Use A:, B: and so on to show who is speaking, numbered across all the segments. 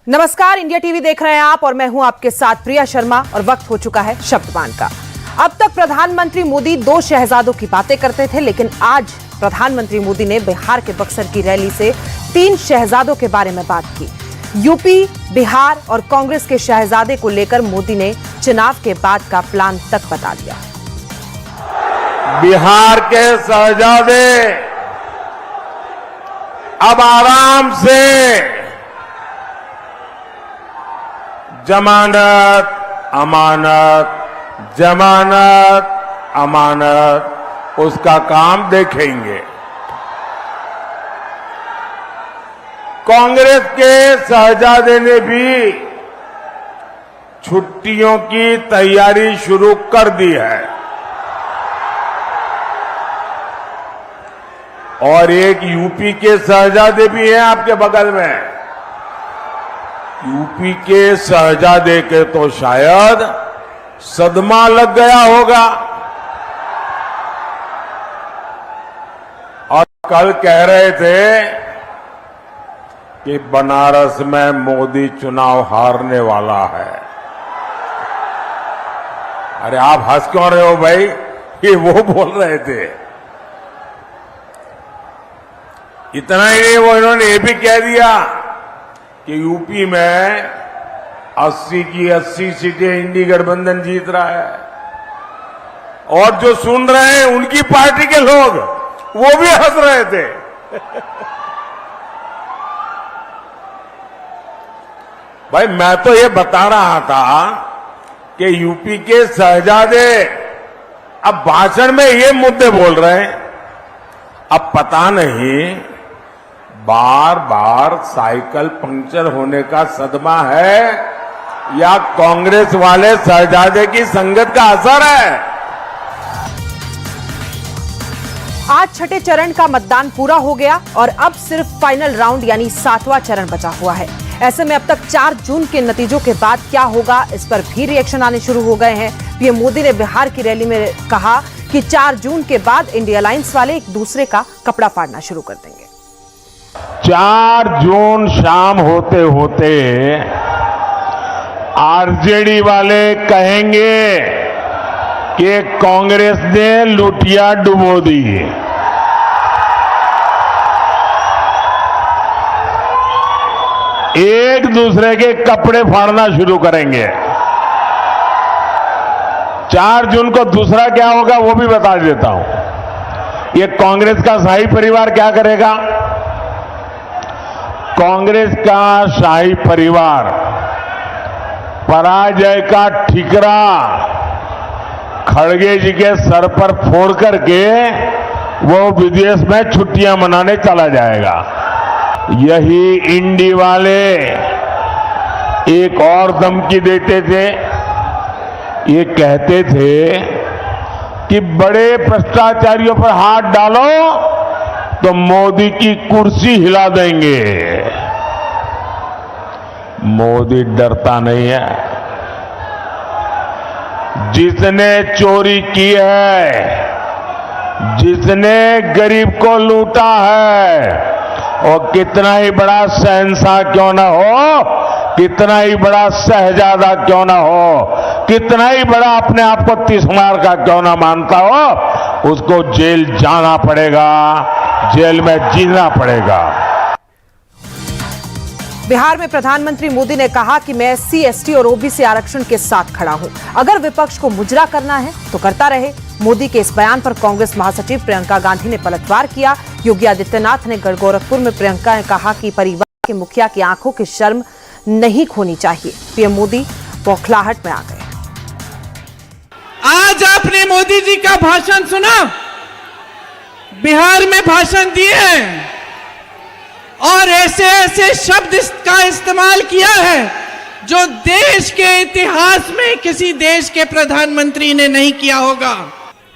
A: नमस्कार, India TV देख रहे हैं आप और मैं हूं आपके साथ प्रिया शर्मा और वक्त हो चुका है शब्दबान का। अब तक प्रधानमंत्री मोदी दो शहजादों की बातें करते थे, लेकिन आज प्रधानमंत्री मोदी ने बिहार के बक्सर की रैली से 3 शहजादों के बारे में बात की। यूपी, बिहार और कांग्रेस के शहजादे को लेकर मोदी ने चुनाव के बाद का प्लान तक बता दिया।
B: बिहार के शहजादे अब आराम से जमानत अमानत, जमानत अमानत उसका काम देखेंगे। कांग्रेस के शहजादे ने भी छुट्टियों की तैयारी शुरू कर दी है और एक यूपी के शहजादे भी हैं आपके बगल में। यूपी के शहजादे के तो शायद सदमा लग गया होगा और कल कह रहे थे कि बनारस में मोदी चुनाव हारने वाला है। अरे आप हंस क्यों रहे हो भाई? कि वो बोल रहे थे। इतना ही नहीं, वो इन्होंने ये भी कह दिया कि यूपी में 80 की 80 सीटें इंडी गठबंधन जीत रहा है और जो सुन रहे हैं उनकी पार्टी के लोग वो भी हंस रहे थे। भाई मैं तो ये बता रहा था कि यूपी के शहजादे अब भाषण में ये मुद्दे बोल रहे हैं। अब पता नहीं बार बार साइकिल पंक्चर होने का सदमा है या कांग्रेस वाले शहजादे की संगत का असर है।
A: आज छठे चरण का मतदान पूरा हो गया और अब सिर्फ फाइनल राउंड यानी 7वां चरण बचा हुआ है। ऐसे में अब तक 4 जून के नतीजों के बाद क्या होगा, इस पर भी रिएक्शन आने शुरू हो गए हैं। पीएम मोदी ने बिहार की रैली में कहा कि 4 जून के बाद इंडिया अलायंस वाले एक दूसरे का कपड़ा फाड़ना शुरू कर देंगे।
B: 4 जून शाम होते होते आरजेडी वाले कहेंगे कि कांग्रेस ने लुटिया डुबो दी। एक दूसरे के कपड़े फाड़ना शुरू करेंगे। 4 जून को दूसरा क्या होगा वो भी बता देता हूं। ये कांग्रेस का शाही परिवार क्या करेगा? कांग्रेस का शाही परिवार पराजय का ठिकरा खड़गे जी के सर पर फोड़ करके वो विदेश में छुट्टियां मनाने चला जाएगा। यही इंडी वाले एक और धमकी देते थे। ये कहते थे कि बड़े भ्रष्टाचारियों पर हाथ डालो तो मोदी की कुर्सी हिला देंगे। मोदी डरता नहीं है। जिसने चोरी की है, जिसने गरीब को लूटा है, और कितना ही बड़ा शहंशाह क्यों ना हो, कितना ही बड़ा शहजादा क्यों ना हो, कितना ही बड़ा अपने आप को तिस्मार का क्यों ना मानता हो, उसको जेल जाना पड़ेगा, जेल में जीना पड़ेगा।
A: बिहार में प्रधानमंत्री मोदी ने कहा कि मैं SC, ST और OBC आरक्षण के साथ खड़ा हूं। अगर विपक्ष को मुजरा करना है तो करता रहे। मोदी के इस बयान पर कांग्रेस महासचिव प्रियंका गांधी ने पलटवार किया। योगी आदित्यनाथ ने गोरखपुर में प्रियंका ने कहा कि परिवार के मुखिया की आंखों की शर्म नहीं खोनी चाहिए। पीएम मोदी बौखलाहट में आ गए।
C: आज आपने मोदी जी का भाषण सुना, बिहार में भाषण दिए हैं और ऐसे ऐसे शब्द का इस्तेमाल किया है जो देश के इतिहास में किसी देश के प्रधानमंत्री ने नहीं किया होगा।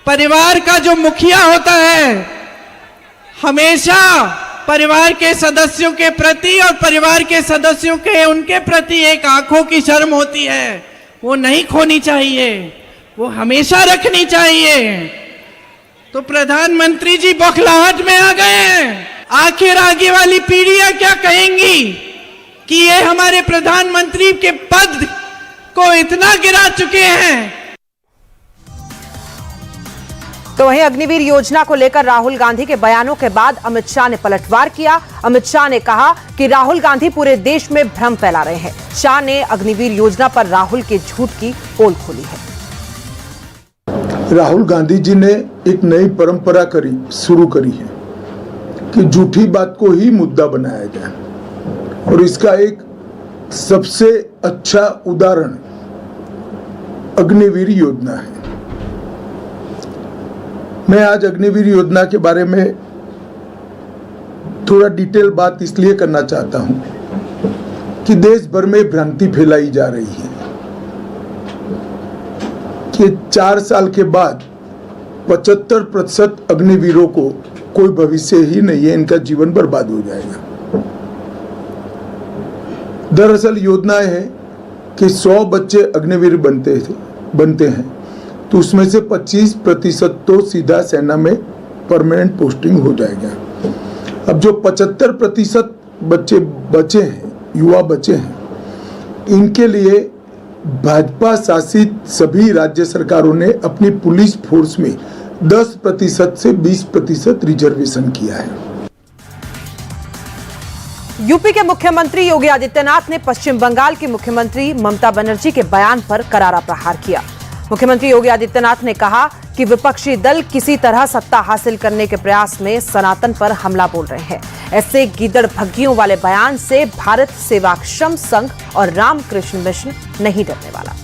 C: परिवार का जो मुखिया होता है हमेशा परिवार के सदस्यों के प्रति और परिवार के सदस्यों के उनके प्रति एक आंखों की शर्म होती है, वो नहीं खोनी चाहिए, वो हमेशा रखनी चाहिए। तो प्रधानमंत्री जी बौखलाहट में आ गए हैं। आखिर आगे वाली पीढ़ियां क्या कहेंगी? कि ये हमारे प्रधानमंत्री के पद को इतना गिरा चुके हैं।
A: तो वहीं अग्निवीर योजना को लेकर राहुल गांधी के बयानों के बाद अमित शाह ने पलटवार किया। अमित शाह ने कहा कि राहुल गांधी पूरे देश में भ्रम फैला रहे हैं। शाह ने अग्निवीर योजना पर राहुल के झूठ की पोल खोली है।
D: राहुल गांधी जी ने एक नई परंपरा शुरू करी है कि झूठी बात को ही मुद्दा बनाया जाए, और इसका एक सबसे अच्छा उदाहरण अग्निवीर योजना है। मैं आज अग्निवीर योजना के बारे में थोड़ा डिटेल बात इसलिए करना चाहता हूं कि देश भर में भ्रांति फैलाई जा रही है कि 4 साल के बाद 75% अग्निवीरों को कोई भविष्य ही नहीं है, इनका जीवन बर्बाद हो जाएगा। दरअसल योजना है कि 100 बच्चे अग्निवीर बनते हैं तो उसमें से 25% तो सीधा सेना में परमानेंट पोस्टिंग हो जाएगा। अब जो 75% बच्चे बचे हैं, युवा बचे हैं, इनके लिए भाजपा शासित सभी राज्य सरकारों ने अपनी पुलिस फोर्स में 10% से 20% रिजर्वेशन किया है।
A: यूपी के मुख्यमंत्री योगी आदित्यनाथ ने पश्चिम बंगाल की मुख्यमंत्री ममता बनर्जी के बयान पर करारा प्रहार किया। मुख्यमंत्री योगी आदित्यनाथ ने कहा कि विपक्षी दल किसी तरह सत्ता हासिल करने के प्रयास में सनातन पर हमला बोल रहे हैं। ऐसे गीदड़ भग्गियों वाले बयान से भारत सेवाश्रम संघ और रामकृष्ण मिशन नहीं डरने वाला।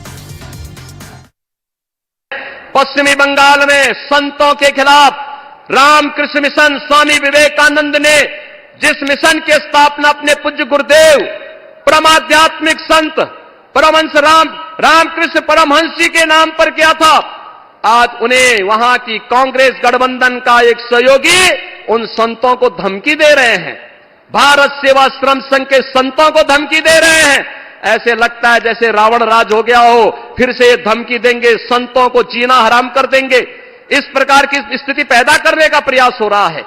E: पश्चिमी बंगाल में संतों के खिलाफ रामकृष्ण मिशन स्वामी विवेकानंद ने जिस मिशन की स्थापना अपने पूज्य गुरुदेव परमाध्यात्मिक संत परमहंस रामकृष्ण परमहंस जी के नाम पर किया था, आज उन्हें वहां की कांग्रेस गठबंधन का एक सहयोगी उन संतों को धमकी दे रहे हैं। भारत सेवाश्रम संघ के संतों को धमकी दे रहे हैं। ऐसे लगता है जैसे रावण राज हो गया हो, फिर से धमकी देंगे, संतों को जीना हराम कर देंगे। इस प्रकार की स्थिति पैदा करने का प्रयास हो रहा है।